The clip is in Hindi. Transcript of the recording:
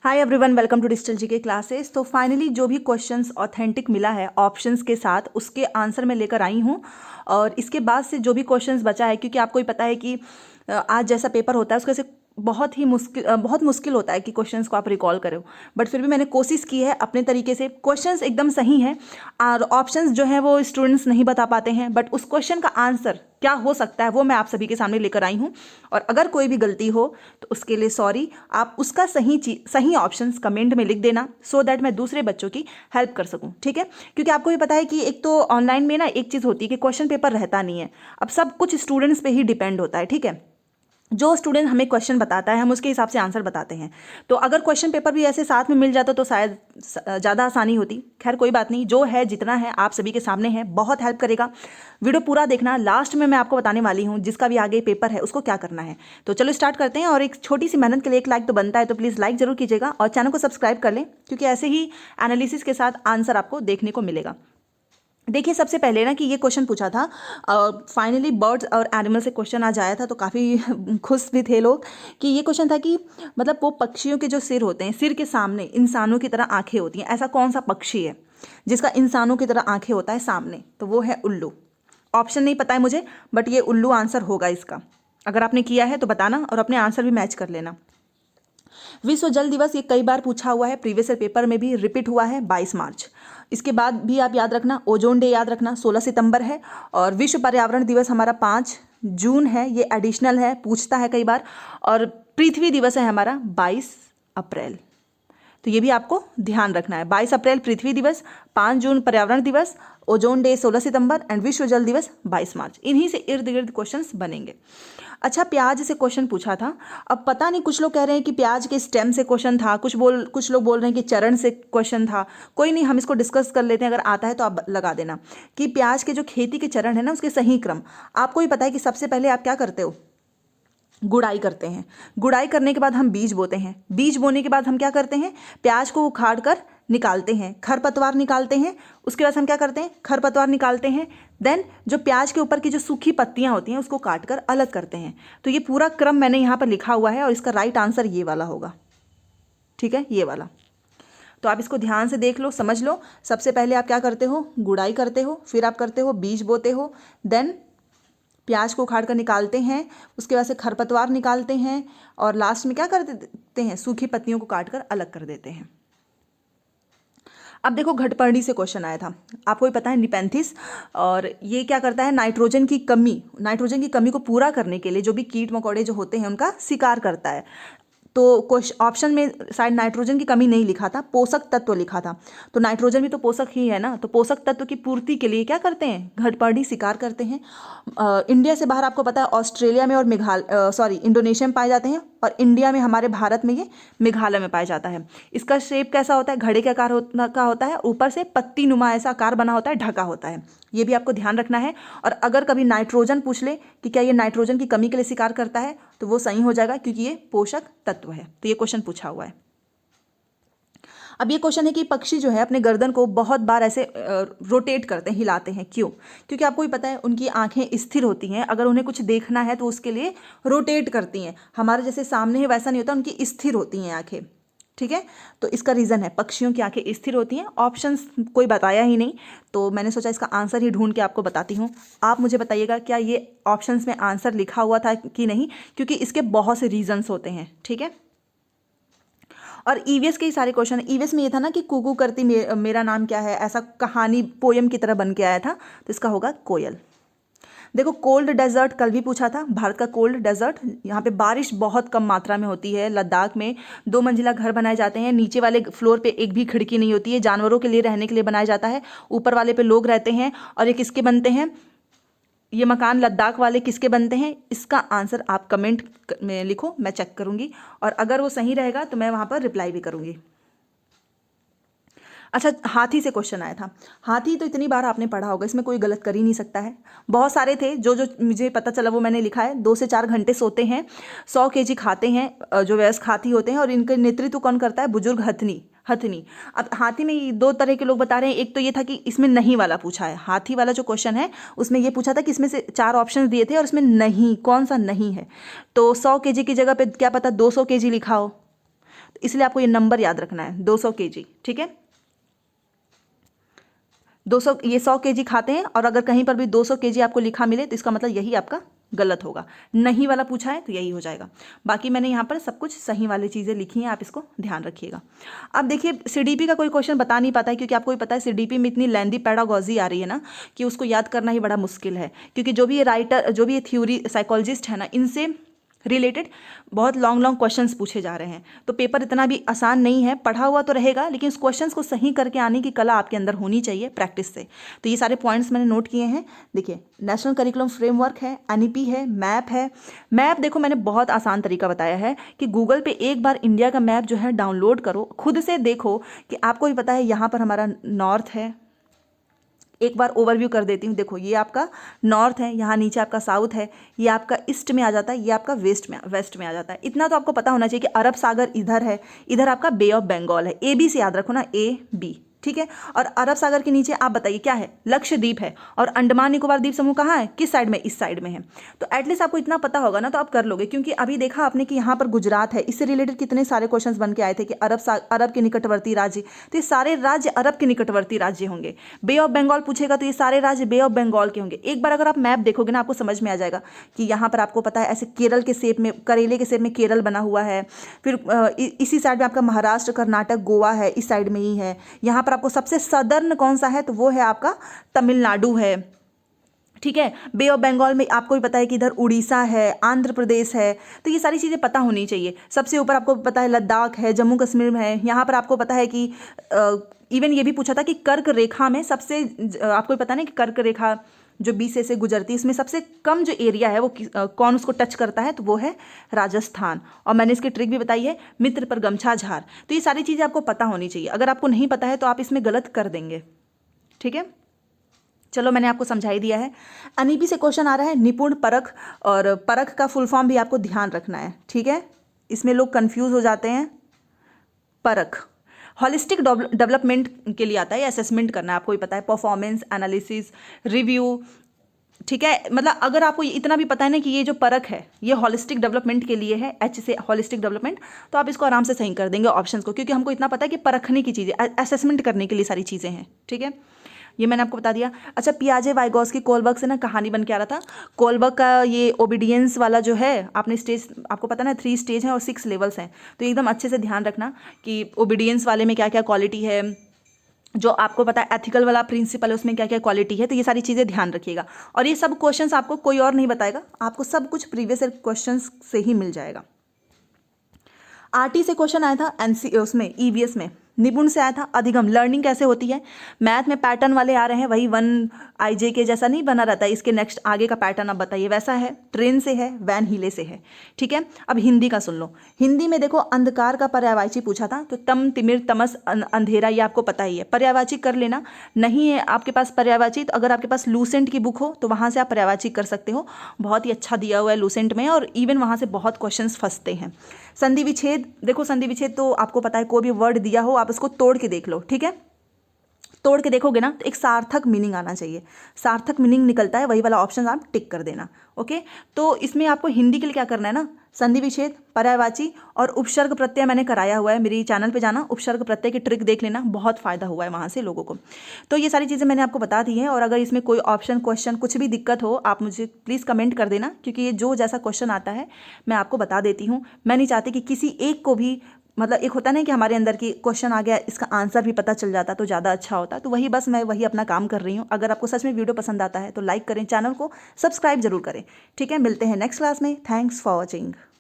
Hi everyone, welcome to digital GK classes. तो फाइनली जो भी क्वेश्चंस ऑथेंटिक मिला है ऑप्शंस के साथ, उसके आंसर मैं लेकर आई हूँ। और इसके बाद से जो भी क्वेश्चंस बचा है, क्योंकि आपको ही पता है कि आज जैसा पेपर होता है उसके से बहुत मुश्किल होता है कि क्वेश्चंस को आप रिकॉल करो। बट फिर भी मैंने कोशिश की है अपने तरीके से। क्वेश्चंस एकदम सही हैं और ऑप्शंस जो हैं वो स्टूडेंट्स नहीं बता पाते हैं, बट उस क्वेश्चन का आंसर क्या हो सकता है वो मैं आप सभी के सामने लेकर आई हूँ। और अगर कोई भी गलती हो तो उसके लिए सॉरी। आप उसका सही ऑप्शंस कमेंट में लिख देना, सो दैट मैं दूसरे बच्चों की हेल्प कर सकूं, ठीक है। क्योंकि आपको भी पता है कि एक तो ऑनलाइन में ना एक चीज़ होती है कि क्वेश्चन पेपर रहता नहीं है। अब सब कुछ स्टूडेंट्स पे ही डिपेंड होता है, ठीक है। जो स्टूडेंट हमें क्वेश्चन बताता है हम उसके हिसाब से आंसर बताते हैं। तो अगर क्वेश्चन पेपर भी ऐसे साथ में मिल जाता तो शायद ज़्यादा आसानी होती। खैर कोई बात नहीं, जो है जितना है आप सभी के सामने है, बहुत हेल्प करेगा। वीडियो पूरा देखना, लास्ट में मैं आपको बताने वाली हूँ जिसका भी आगे पेपर है उसको क्या करना है। तो चलो स्टार्ट करते हैं। और एक छोटी सी मेहनत के लिए एक लाइक तो बनता है, तो प्लीज़ लाइक जरूर कीजिएगा और चैनल को सब्सक्राइब कर लें, क्योंकि ऐसे ही एनालिसिस के साथ आंसर आपको देखने को मिलेगा। देखिए सबसे पहले ना कि ये क्वेश्चन पूछा था, फाइनली बर्ड्स और एनिमल से क्वेश्चन आज आया था, तो काफ़ी खुश भी थे लोग कि ये क्वेश्चन था कि मतलब वो पक्षियों के जो सिर होते हैं, सिर के सामने इंसानों की तरह आंखें होती हैं, ऐसा कौन सा पक्षी है जिसका इंसानों की तरह आंखें होता है सामने? तो वो है उल्लू। ऑप्शन नहीं पता है मुझे, बट ये उल्लू आंसर होगा इसका। अगर आपने किया है तो बताना और अपने आंसर भी मैच कर लेना। विश्व जल दिवस ये कई बार पूछा हुआ है, प्रीवियस ईयर पेपर में भी रिपीट हुआ है 22 मार्च। इसके बाद भी आप याद रखना, ओजोन डे याद रखना 16 सितंबर है। और विश्व पर्यावरण दिवस हमारा 5 जून है, ये एडिशनल है, पूछता है कई बार। और पृथ्वी दिवस है हमारा 22 अप्रैल। तो ये भी आपको ध्यान रखना है। 22 अप्रैल पृथ्वी दिवस, 5 जून पर्यावरण दिवस, ओजोन डे 16 सितंबर एंड विश्व जल दिवस 22 मार्च। इन्हीं से इर्द गिर्द क्वेश्चंस बनेंगे। अच्छा, प्याज से क्वेश्चन पूछा था। अब पता नहीं, कुछ लोग कह रहे हैं कि प्याज के स्टेम से क्वेश्चन था, कुछ लोग बोल रहे हैं कि चरण से क्वेश्चन था। कोई नहीं, हम इसको डिस्कस कर लेते हैं। अगर आता है तो आप लगा देना कि प्याज के जो खेती के चरण है ना, उसके सही क्रम। आपको ही पता है कि सबसे पहले आप क्या करते हो, गुड़ाई करते हैं। गुड़ाई करने के बाद हम बीज बोते हैं। बीज बोने के बाद हम क्या करते हैं, प्याज को उखाड़ कर निकालते हैं, खरपतवार निकालते हैं। उसके बाद हम क्या करते हैं, खरपतवार निकालते हैं। देन जो प्याज के ऊपर की जो सूखी पत्तियां होती हैं उसको काट कर अलग करते हैं। तो ये पूरा क्रम मैंने यहाँ पर लिखा हुआ है और इसका राइट आंसर ये वाला होगा, ठीक है, ये वाला। तो आप इसको ध्यान से देख लो, समझ लो। सबसे पहले आप क्या करते हो, गुड़ाई करते हो, फिर आप करते हो बीज बोते हो, देन प्याज को उखाड़ कर निकालते हैं, उसके बाद से खरपतवार निकालते हैं, और लास्ट में क्या कर देते हैं, सूखी पत्तियों को काट कर अलग कर देते हैं। अब देखो घटपर्णी से क्वेश्चन आया था, आपको भी पता है निपेंथिस। और ये क्या करता है, नाइट्रोजन की कमी को पूरा करने के लिए जो भी कीट मकोड़े जो होते हैं उनका शिकार करता है। तो ऑप्शन में शायद नाइट्रोजन की कमी नहीं लिखा था, पोषक तत्व लिखा था। तो नाइट्रोजन भी तो पोषक ही है ना, तो पोषक तत्व की पूर्ति के लिए क्या करते हैं, घटपर्णी शिकार करते हैं। इंडिया से बाहर आपको पता है ऑस्ट्रेलिया में और इंडोनेशिया में पाए जाते हैं, और इंडिया में हमारे भारत में ये मेघालय में पाया जाता है। इसका शेप कैसा होता है, घड़े के आकार का होता है, ऊपर से पत्ती नुमा ऐसा आकार बना होता है, ढका होता है। ये भी आपको ध्यान रखना है। और अगर कभी नाइट्रोजन पूछ ले कि क्या ये नाइट्रोजन की कमी के लिए शिकार करता है, तो वो सही हो जाएगा, क्योंकि ये पोषक तत्व है। तो ये क्वेश्चन पूछा हुआ है। अब ये क्वेश्चन है कि पक्षी जो है अपने गर्दन को बहुत बार ऐसे रोटेट करते हैं, हिलाते हैं, क्यों? क्योंकि आपको ही पता है उनकी आंखें स्थिर होती हैं, अगर उन्हें कुछ देखना है तो उसके लिए रोटेट करती हैं। हमारे जैसे सामने है वैसा नहीं होता, उनकी स्थिर होती हैं आंखें, ठीक है। तो इसका रीज़न है, पक्षियों की आंखें स्थिर होती हैं। ऑप्शंस कोई बताया ही नहीं, तो मैंने सोचा इसका आंसर ही ढूंढ के आपको बताती हूँ। आप मुझे बताइएगा क्या ये ऑप्शंस में आंसर लिखा हुआ था कि नहीं, क्योंकि इसके बहुत से रीजंस होते हैं, ठीक है। और ईवीएस के ही सारे क्वेश्चन, ईवीएस में ये था ना कि कुकू करती मेरा नाम क्या है, ऐसा कहानी पोयम की तरह बन के आया था, तो इसका होगा कोयल। देखो कोल्ड डेजर्ट कल भी पूछा था, भारत का कोल्ड डेजर्ट, यहाँ पे बारिश बहुत कम मात्रा में होती है। लद्दाख में 2 मंजिला घर बनाए जाते हैं, नीचे वाले फ्लोर पे एक भी खिड़की नहीं होती है, जानवरों के लिए रहने के लिए बनाया जाता है, ऊपर वाले पे लोग रहते हैं। और ये किसके बनते हैं, ये मकान लद्दाख वाले किसके बनते हैं? इसका आंसर आप कमेंट में लिखो, मैं चेक करूंगी, और अगर वो सही रहेगा तो मैं वहाँ पर रिप्लाई भी करूंगी। अच्छा, हाथी से क्वेश्चन आया था। हाथी तो इतनी बार आपने पढ़ा होगा, इसमें कोई गलत कर ही नहीं सकता है। बहुत सारे थे, जो जो मुझे पता चला वो मैंने लिखा है। 2 से 4 घंटे सोते हैं, 100 केजी खाते हैं, जो वयस्क हाथी होते हैं, और इनका नेतृत्व कौन करता है, बुजुर्ग हथनी। अब हाथी में 2 तरह के लोग बता रहे हैं। एक तो ये था कि इसमें नहीं वाला पूछा है, हाथी वाला जो क्वेश्चन है उसमें ये पूछा था कि इसमें से 4 ऑप्शन दिए थे और इसमें नहीं, कौन सा नहीं है। तो 100 केजी की जगह पे क्या पता 200 केजी लिखा हो। इसलिए आपको ये नंबर याद रखना है, 200 kg, ठीक है। 200, ये 100 kg खाते हैं, और अगर कहीं पर भी 200 kg आपको लिखा मिले तो इसका मतलब यही आपका गलत होगा। नहीं वाला पूछा है तो यही हो जाएगा। बाकी मैंने यहाँ पर सब कुछ सही वाली चीज़ें लिखी हैं, आप इसको ध्यान रखिएगा। अब देखिए, सीडीपी का कोई क्वेश्चन बता नहीं पाता है, क्योंकि आपको भी पता है सीडीपी में इतनी लेंदी पेडागोजी आ रही है ना कि उसको याद करना ही बड़ा मुश्किल है, क्योंकि जो भी ये राइटर, जो भी ये थ्योरी साइकोलॉजिस्ट है ना, इनसे रिलेटेड बहुत लॉन्ग लॉन्ग क्वेश्चंस पूछे जा रहे हैं। तो पेपर इतना भी आसान नहीं है, पढ़ा हुआ तो रहेगा, लेकिन उस क्वेश्चंस को सही करके आने की कला आपके अंदर होनी चाहिए प्रैक्टिस से। तो ये सारे पॉइंट्स मैंने नोट किए हैं। देखिए, नेशनल करिकुलम फ्रेमवर्क है, एनईपी है, मैप है। मैप देखो, मैंने बहुत आसान तरीका बताया है कि गूगल पे एक बार इंडिया का मैप जो है डाउनलोड करो, खुद से देखो कि आपको भी पता है यहाँ पर हमारा नॉर्थ है। एक बार ओवरव्यू कर देती हूँ। देखो, ये आपका नॉर्थ है, यहाँ नीचे आपका साउथ है, ये आपका ईस्ट में आ जाता है, ये आपका वेस्ट में आ जाता है। इतना तो आपको पता होना चाहिए कि अरब सागर इधर है, इधर आपका बे ऑफ बंगाल है। ए बी से याद रखो ना, ए बी, ठीक है। और अरब सागर के नीचे आप बताइए क्या है, लक्षद्वीप है। और अंडमान निकोबार द्वीप समूह कहाँ है, किस साइड में, इस साइड में है। तो एटलीस्ट आपको इतना पता होगा ना, तो आप कर लोगे। क्योंकि अभी देखा आपने कि यहाँ पर गुजरात है, इससे रिलेटेड कितने सारे क्वेश्चंस बन के आए थे कि अरब के निकटवर्ती राज्य, तो ये सारे राज्य अरब के निकटवर्ती राज्य होंगे। बे ऑफ बंगाल पूछेगा तो ये सारे राज्य बे ऑफ बंगाल के होंगे। एक बार अगर आप मैप देखोगे ना, आपको समझ में आ जाएगा कि यहाँ पर आपको पता है ऐसे केरल के शेप में, करेले के शेप में केरल बना हुआ है। फिर इसी साइड में आपका महाराष्ट्र, कर्नाटक, गोवा है, इस साइड में ही है। यहाँ पर आपको सबसे सदर्न कौन सा है, तो वो है आपका तमिलनाडु है, ठीक है। बे ऑफ बंगाल में आपको भी पता है कि इधर उड़ीसा है, आंध्र प्रदेश है। तो ये सारी चीज़ें पता होनी चाहिए। सबसे ऊपर आपको पता है लद्दाख है, जम्मू कश्मीर में है। यहाँ पर आपको पता है कि इवन ये भी पूछा था कि कर्क रेखा में सबसे, आपको पता नहीं कि कर्क रेखा जो बीच से गुजरती है, इसमें सबसे कम जो एरिया है वो कौन उसको टच करता है, तो वो है राजस्थान। और मैंने इसकी ट्रिक भी बताई है, मित्र पर गमछा झार। तो ये सारी चीज़ें आपको पता होनी चाहिए। अगर आपको नहीं पता है तो आप इसमें गलत कर देंगे, ठीक है। चलो, मैंने आपको समझा ही दिया है। एनईपी से क्वेश्चन आ रहा है निपुण परख, और परख का फुल फॉर्म भी आपको ध्यान रखना है, ठीक है। इसमें लोग कंफ्यूज हो जाते हैं। परख हॉलिस्टिक डेवलपमेंट के लिए आता है, असेसमेंट करना है, आपको ही पता है, परफॉर्मेंस एनालिसिस, रिव्यू, ठीक है। मतलब अगर आपको इतना भी पता है ना कि ये जो परख है ये हॉलिस्टिक डेवलपमेंट के लिए है, एच से हॉलिस्टिक डेवलपमेंट, तो आप इसको आराम से सही कर देंगे ऑप्शंस को, क्योंकि हमको इतना पता है कि परखने की चीज़ें, असेसमेंट करने के लिए सारी चीज़ें हैं, ठीक है। ये मैंने आपको बता दिया। अच्छा, पियाजे वाइगॉस्की कोलबर्ग से ना कहानी बन के आ रहा था। कोलबर्ग का ये ओबीडियंस वाला जो है, आपने स्टेज, आपको पता ना 3 स्टेज हैं और 6 लेवल्स हैं। तो एकदम अच्छे से ध्यान रखना कि ओबीडियंस वाले में क्या क्या क्वालिटी है, जो आपको पता है एथिकल वाला प्रिंसिपल है उसमें क्या क्या क्वालिटी है। तो ये सारी चीज़ें ध्यान रखिएगा। और ये सब क्वेश्चंस आपको कोई और नहीं बताएगा, आपको सब कुछ प्रीवियस ईयर क्वेश्चंस से ही मिल जाएगा। आरटी से क्वेश्चन आया था, एनसी उसमें ईवीएस में निपुण से आया था, अधिगम लर्निंग कैसे होती है। मैथ में पैटर्न वाले आ रहे हैं, वही 1IJ के जैसा नहीं बना रहता है, इसके नेक्स्ट आगे का पैटर्न अब बताइए। वैसा है, ट्रेन से है, वैन हीले से है, ठीक है। अब हिंदी का सुन लो। हिंदी में देखो, अंधकार का पर्यायवाची पूछा था, तो तम तिमिर तमस अंधेरा, ये आपको पता ही है। पर्यायवाची कर लेना। नहीं है आपके पास पर्यायवाची, तो अगर आपके पास लूसेंट की बुक हो तो वहाँ से आप पर्यायवाची कर सकते हो, बहुत ही अच्छा दिया हुआ है लूसेंट में, और इवन वहाँ से बहुत क्वेश्चन फंसते हैं। संधि विच्छेद, देखो संधि विच्छेद तो आपको पता है, कोई भी वर्ड दिया हो आप उसको तोड़ के देख लो, ठीक है। तोड़ के देखोगे ना तो एक सार्थक मीनिंग आना चाहिए, सार्थक मीनिंग निकलता है, वही वाला ऑप्शन आप टिक कर देना, ओके। तो इसमें आपको हिंदी के लिए क्या करना है ना, संधि विच्छेद, पर्यायवाची और उपसर्ग प्रत्यय मैंने कराया हुआ है, मेरी चैनल पे जाना, उपसर्ग प्रत्यय की ट्रिक देख लेना, बहुत फायदा हुआ है वहाँ से लोगों को। तो ये सारी चीज़ें मैंने आपको बता दी हैं, और अगर इसमें कोई ऑप्शन क्वेश्चन कुछ भी दिक्कत हो आप मुझे प्लीज़ कमेंट कर देना, क्योंकि ये जो जैसा क्वेश्चन आता है मैं आपको बता देती हूँ। मैं नहीं चाहती कि किसी एक को भी, मतलब एक होता नहीं कि हमारे अंदर की क्वेश्चन आ गया, इसका आंसर भी पता चल जाता तो ज़्यादा अच्छा होता। तो वही बस मैं वही अपना काम कर रही हूँ। अगर आपको सच में वीडियो पसंद आता है तो लाइक करें, चैनल को सब्सक्राइब जरूर करें, ठीक है। मिलते हैं नेक्स्ट क्लास में। Thanks for watching.